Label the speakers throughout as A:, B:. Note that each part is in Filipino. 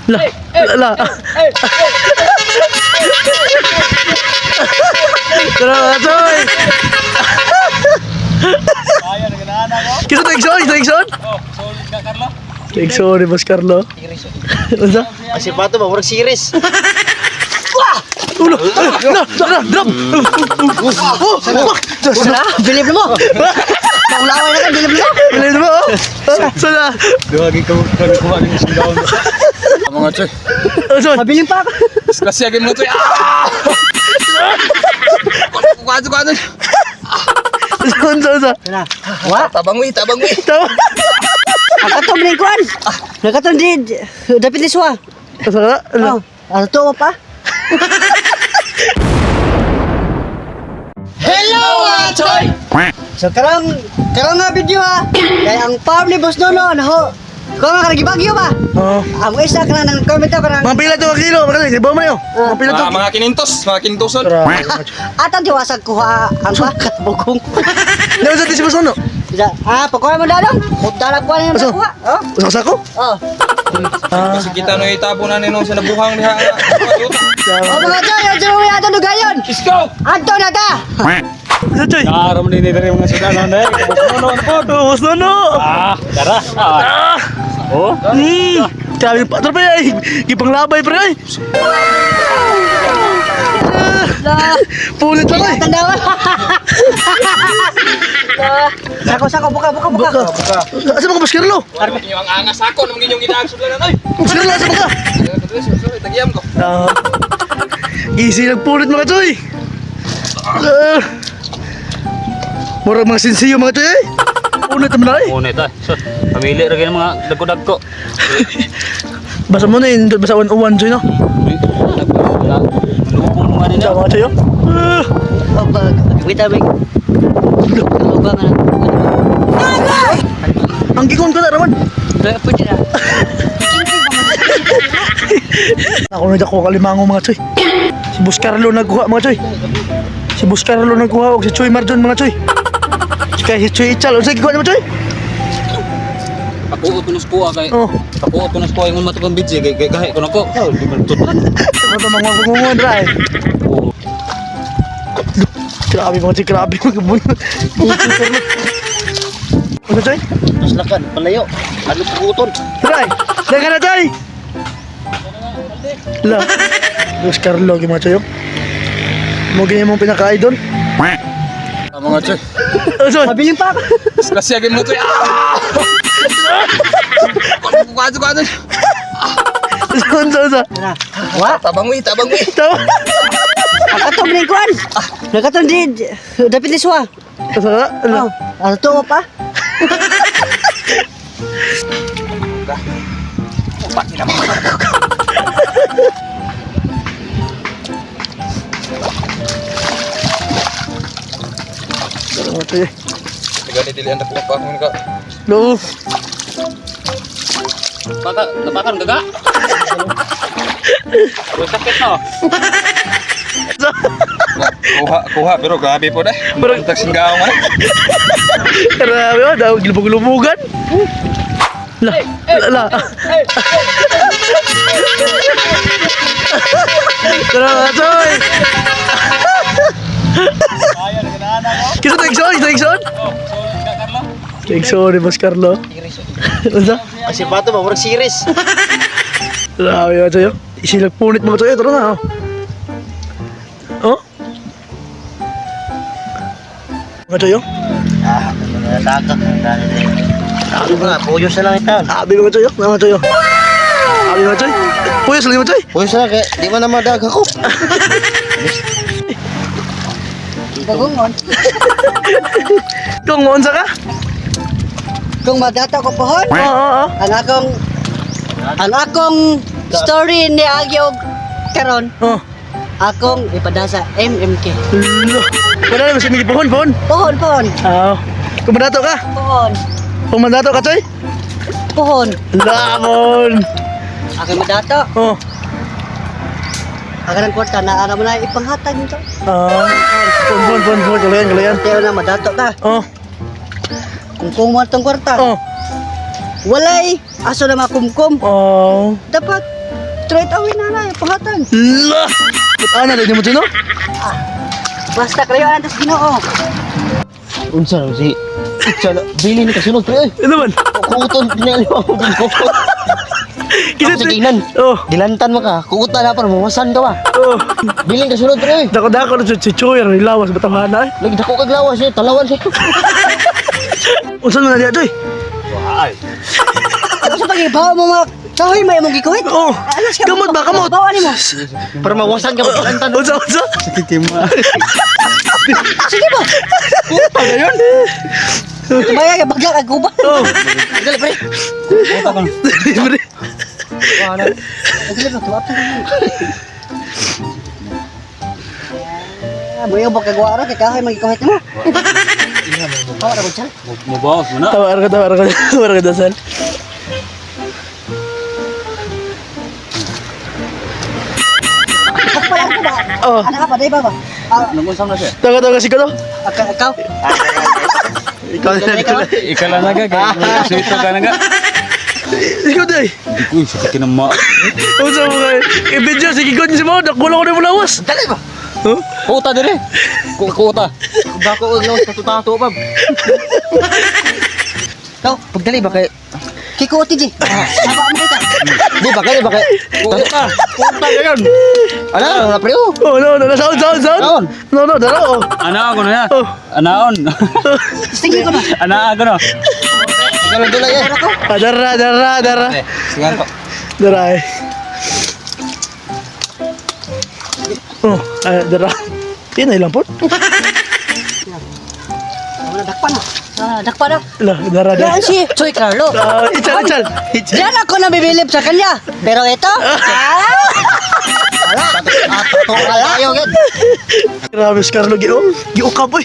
A: La. La. Tara mga choy.
B: Ayan, naganahan ako.
A: Kisa Tegson, Tegson.
B: Oh, solid ka, Carlo.
A: Tegson ni Boss Carlo. Unsa?
C: Kasi pato ba, murag series.
A: Ulo. Drop.
C: Sana, bilib mo. Paulaway na ka, bilib mo.
A: Bilhin mo. Sana.
B: Gawagi ka kuha ng sigaw. Mga choy.
A: Unsa?
C: Mabiling pa ako.
B: Kasi agad mga choy. Kuha.
A: Unsa?
C: Sana. Wa?
B: Tabangwi.
A: Tawa.
C: Nakatong lingkuan. Nakatong di. Dapat liswa.
A: Unsa?
C: Oh. Ano to pa? Hello, Choy! So karang nga video ha. Kaya ang farm ni Boss Nono ho. Ko nga nagibagyo ba?
A: Oh.
C: Amo isa ka nang comment ko nang
A: Mga pila to ka kilo, mga di ba mayo? Mga pila to.
B: Mga kinintoson.
C: atang diwasag kuha ang bugong.
A: Naon sa tisibos no?
C: Pakuha mo dadong. Mudala ko na
A: Aso?
C: kuha. Oh.
A: Usa ko?
C: Oh.
B: Kasi kita no itabo na nino sa nabuhang diha.
C: Oh mga Choy, yung ato dugayon.
B: Let's go.
C: Ato na ta.
A: Sa choy.
B: Aram din dari mga sudanan eh.
A: Boss Nono.
B: Tara. Oh.
A: Sabi pa pre ay gipanglabay pre ay. Pulit pa ay.
C: Tandawan. Sako, buka.
A: Asa mo Boss Carlo?
B: Ano niyo ang angas ako nang inyong gidaag sudanan oy.
A: Boss Carlo asa mo ka?
B: Tagiyam ko.
A: Easy nagpulit mga choy. Murag mga sinsiyo mga choy ay. Pulit naman ay.
D: Una ito. So, pamili rin mga dagko-dagko.
A: Basa mo na yun, basa 101 choy no?
D: Lupong mga nila.
A: Mga choy oh.
C: Wait a minute. Lubang na.
A: Ang gikon ko na raman.
C: Pwede na.
A: Ako na dako kalimango mga choy. Si Boss Carlo nagkuha mga choy. Si Boss Carlo nagkuha og si Choy Marjon mga choy. Kaya si Choy Ichal, unsa gikuha mo choy?
D: Pakuot ko na skuha kay.
A: Oh.
D: Pakuot ko na skuha yung mato kong bidje kay gahe ko na ko. Di ba tutulan?
A: Ano to mga gumungon ra eh. Grabe mga choy, grabe mga gumungon. Ano choy?
C: Mas lakan, palayo. Ano puguton?
A: Try! Daga na choy! La. Boss Carlo mga choy. Mo ganyan mong pinaka-idol.
B: Mga choy.
A: Ano?
C: Mabiling pa ako.
B: Kasi agad mga choy. Kuha.
A: Unsa?
C: Wa?
B: Tabangwi.
A: Tawa.
C: Nakatong lingkuan. Nakatong di. Dapat liswa.
A: Asa?
C: Oh. Ano to pa?
A: Ano choy?
B: Gani dilihan na pa ako ka.
A: No.
D: Napakan gaga. Uy, sakit no.
B: Kuha pero grabe po deh.
A: Pero-
B: Tag singgaw man.
A: Grabe oh, daw gilubog-lubugan. La. Tara mga choy.
B: Ayan, naganahan ako.
A: Kisa Tegson,
B: Oh, solid ka, Carlo.
A: Tegson ni Boss Carlo. Unsa?
C: Kasi pato ba, murag series.
A: Grabe mga choy. Isilag punit mga choy, tara na oh. Oh? Mga choy oh.
C: Nasakak. Sabi mo nga, puyos na lang ito.
A: Abi mga choy oh, mga choy oh. Abi mga choy. Puyos lang mga choy.
C: Puyos na lang, kaya di mo na madag ako. Bagungon.
A: Kung unsa ka?
C: Kung magdata ko pohon,
A: Oo.
C: ang akong story ni Agyog karon,
A: Oh.
C: akong ipadasa MMK.
A: Lo. Wala na, sige, pohon.
C: Pohon.
A: Kumandato ka?
C: Pohon.
A: Kumandato ka, Choy?
C: Pohon.
A: Lamon!
C: Aking madato.
A: Oh.
C: Akin ang kwarta na aram na ipanghatag nito.
A: Pon. Galayan.
C: Tayo na madato ka.
A: Oh.
C: Kung mo itong kwarta.
A: Oh.
C: Walay aso na makumkum.
A: Oh.
C: Dapat Straight away na na, pahatan.
A: La! Putaan na, di mo no?
C: Basta kayo antas Ginoo.
B: Unsa na si Itcha bili ni kasunod pre.
A: Ano man?
B: Kukuton pinali ako kukut.
A: Kisa
B: Sa kinan.
A: Oh,
B: Dilantan mo ka. Kukutan na para mawasan ka ba.
A: oh.
B: Biling kasunod pre.
A: Dako-dako na si Choy, ang lawas, batahana eh.
B: Lagi dako kag lawas eh, talawan siya.
A: Unsan mo na diya, Choy?
C: Ano sa pagibaw mo mga kahoy may mong gikuhit?
A: Oh, kamot ba, kamot?
C: Bawa ni mo.
B: Para mawasan ka ba dilantan.
A: Unsa?
C: Sige ba?
A: Puta na yun.
C: Maya ka bagla kag gubat.
A: Oh,
B: Dali pre.
A: libre.
C: Dili ba tuwap? Boyo ba kagwara kay kahoy may gikuhit mo? Bawa na mo siya.
D: Mabawas mo na.
A: Tawar ka, dasal.
C: Pagpalang ko ba?
A: Oh.
C: Anak ka pa, day ba ba?
D: Namunsang na siya.
A: Taga si Kalo.
C: Ikaw?
A: Ikaw na.
D: Ikaw lang naga. Kaya sweeto ka naga.
A: Ikaw day.
D: Hindi ko yung sakit ng ma.
A: Unsa mo kayo? I-video, sige ko niyo si mo. Nakulang ko na yung lawas.
B: Dali ba?
A: Huh?
D: Kuta dire. Kuta.
B: Dako kag lawas tato pa.
C: Ikaw, pagdali ba kay... Kikuti, Ji. Saba mo kita.
B: Di ba kay
D: Kuta.
B: Kukutan na yun. Ano na pre?
A: Oh, no. Sound.
B: Sound?
A: No, dala. Oh.
D: Ana ako na yan.
A: Oh.
D: Anaon.
C: Tingin ko na.
D: Ana ako na.
B: Ganun dula eh.
A: Dara.
D: Sige po.
A: Dara eh. Oh, dara. Yan ay lang po.
C: Dakpan na. Dakpan na.
A: Dara.
C: Yan si Choy Carlo.
A: Ichal.
C: Yan ako na bibilip sa kanya. Pero ito,
B: Ayaw yan.
A: Grabe, Scarlo. Giukap, boy.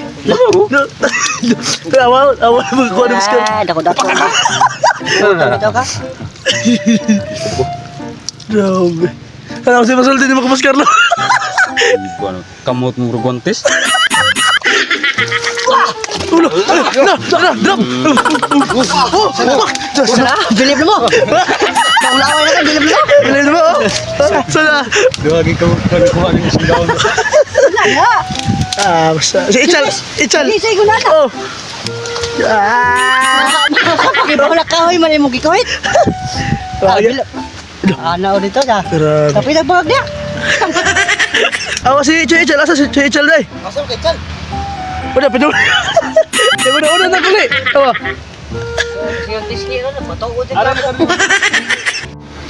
A: Awal magkuha ng Scarlo.
C: Dako. Ito ka?
A: Grabe. Ano kasi masulti ni mga Scarlo?
D: Kamot mo rugontes.
A: Ulo! Drop!
C: Bilip mo. Naulaway na ka, bilip mo.
A: Bilhin mo, oh! Sana!
B: Duwagi ka kuha ni isang daon.
C: Wala na.
A: Basta. Si Ichal!
C: Isay ko na na.
A: Oh!
C: Pakibaw na kahoy, mali mo gikuhit. Bilip. Ano dito ka?
A: Grabe.
C: Tapi nagbagag niya.
A: Awa si Ichal! Asa si Ichal, day?
B: Asal kay Chan.
A: Udah, pedul. Udah tak kuli. Awa.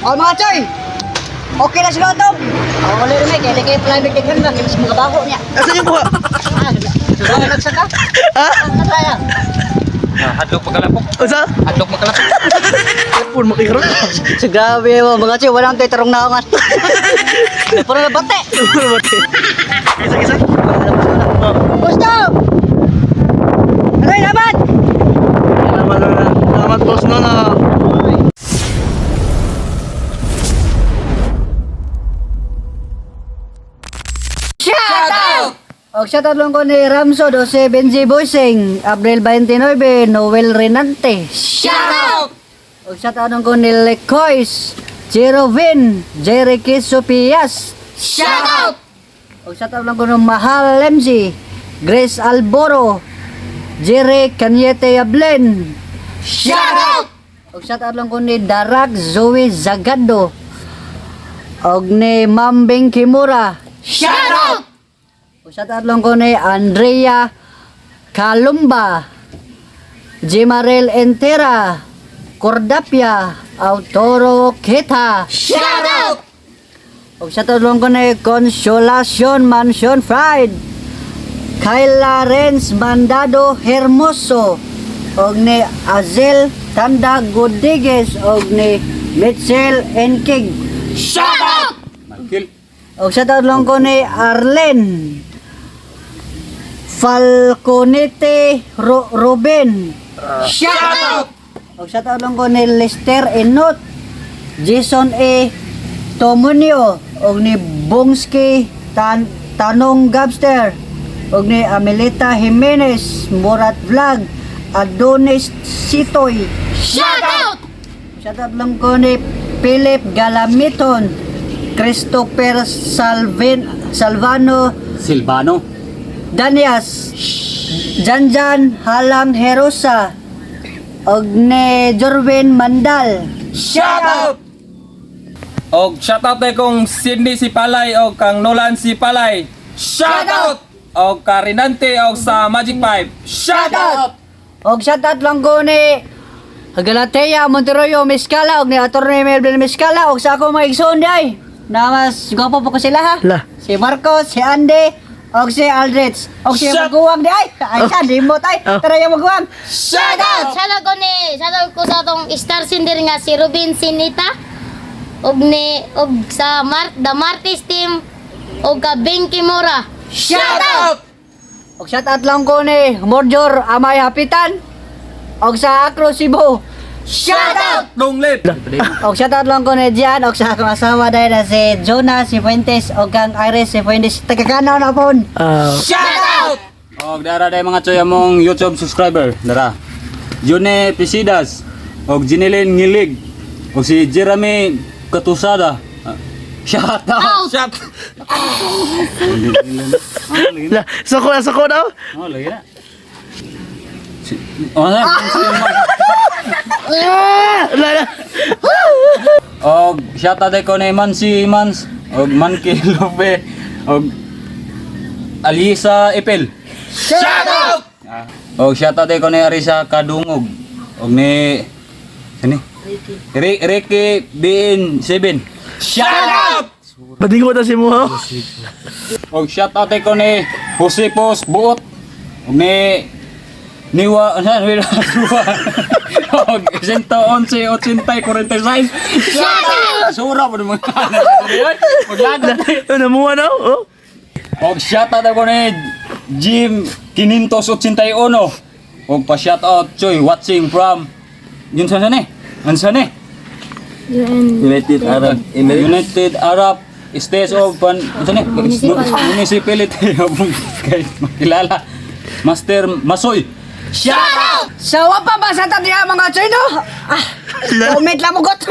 C: Oh mga choy! Okay na sila ito. Ako ulit rin kaya di kayo private degree na kaya mga bago niya.
A: Asa yung kuha?
C: Sudah nagsaka?
A: Ha?
C: Ang kaya?
D: Hadlok pagkalapok.
A: Asa?
D: Hadlok pagkalapok.
A: Telepon makikaroon.
C: So grabe mo mga choy, walang tayo tarong naongan. Puro na bate.
A: Kisa.
C: Gusto! Aray naman!
A: Salamat boss no na.
C: Og shoutout lang ko ni Ramso 12 Benji Boysing, Abril 29, Noel Renante. Shoutout! Og shoutout lang ko ni Lecois, Jerovin, Jericky Sopias. Shoutout! Og shoutout lang ko ni Mahal MG, Grace Alboro, Jerry Canyete Yablen. Shoutout! Og shoutout lang ko ni Darak Zoe Zagado. Og ni Mambing Kimura. Shoutout! Shoutout lang ko ni Andrea Calumba, Jimarel Entera, Cordapia, Autoro Kita. Shoutout! Og shoutout lang ko ni Consolacion Mansion Fried, Kayla Renz Mandado Hermoso, og ni Azel Tanda Godiguez, og ni Mitchell Enkig. Shoutout!
D: Michael.
C: Og shoutout lang ko ni Arlen Falconete Ruben. Shoutout! Og shoutout lang ko ni Lester Enot, Jason A. Tomonio, og ni Bongski Tanong Gabster, og ni Amelita Jimenez, Murat Vlog, Adonis Sitoy. Shoutout! Shoutout lang ko ni Philip Galamiton, Christopher Salvano
D: Silvano.
C: Danias Janjan Halang Herosa og ni Jorvin Mandal.
E: Shout out! Og shout out kay kong Cindy si Palay og kang Nolan si Palay. Shout out! Og Karinante og sa Magic 5. Shout out!
C: Og shoutout lang ko ni Galatea Monteroyo Miskala og ni Atty. Melvin Miskala og sa ako mga igsoon day. Na mas gwapo po ko sila ha.
A: La.
C: Si Marcos, si Andy, og si Aldrich. Og si
A: Shut-
C: Maguwang di ay. Ay siya, limot ay.
A: Oh.
C: Tara yung Maguwang.
F: Shoutout ko sa atong star singer nga si Ruben Sinita og sa The Martis team og ka Benki Mora.
E: Shout out!
C: Og shoutout lang ko ni Morjor Amay Hapitan. Og sa Acro Cebu. Shoutout!
E: Long live!
C: Og shoutout lang ko ni Gian og sa akong asawa dahil na si Jonah si Fuentes og kang Iris si Fuentes. Tagakanaw na po.
E: Shout out!
D: Og dara day mga choy among YouTube subscriber. Dara. June Pisidas. Og Jinilin Ngilig. Og si Jeremy Katusada. Shout out!
E: Shout!
A: La, sako daw.
D: Oh, lagi na. Oh, na.
A: La.
D: Og shout out ko ni Mansi Mans. Og Manki Lope. Og Alisa Epel.
E: Shout out!
D: Og shout out ko ni Arisa Kadungog. Og ni Ricky BN7.
E: Shout out!
A: Badingo na si mo. ho?
D: Og shout out ko ni Josepos Buot. Og ni Niwa, og 111, 46. Shout out! Sura po naman. Maglagot.
A: Ano mo ano? Oh.
D: Og shout out ko ni Jim 581. Og pa shout out Choy watching from yun saan ni? Ansan ni? United Arab States of Municipality of kay makilala Master Masoy.
E: Shout out!
C: Sa wapa ba sa tatiya mga choy no? Comment lang mo goto.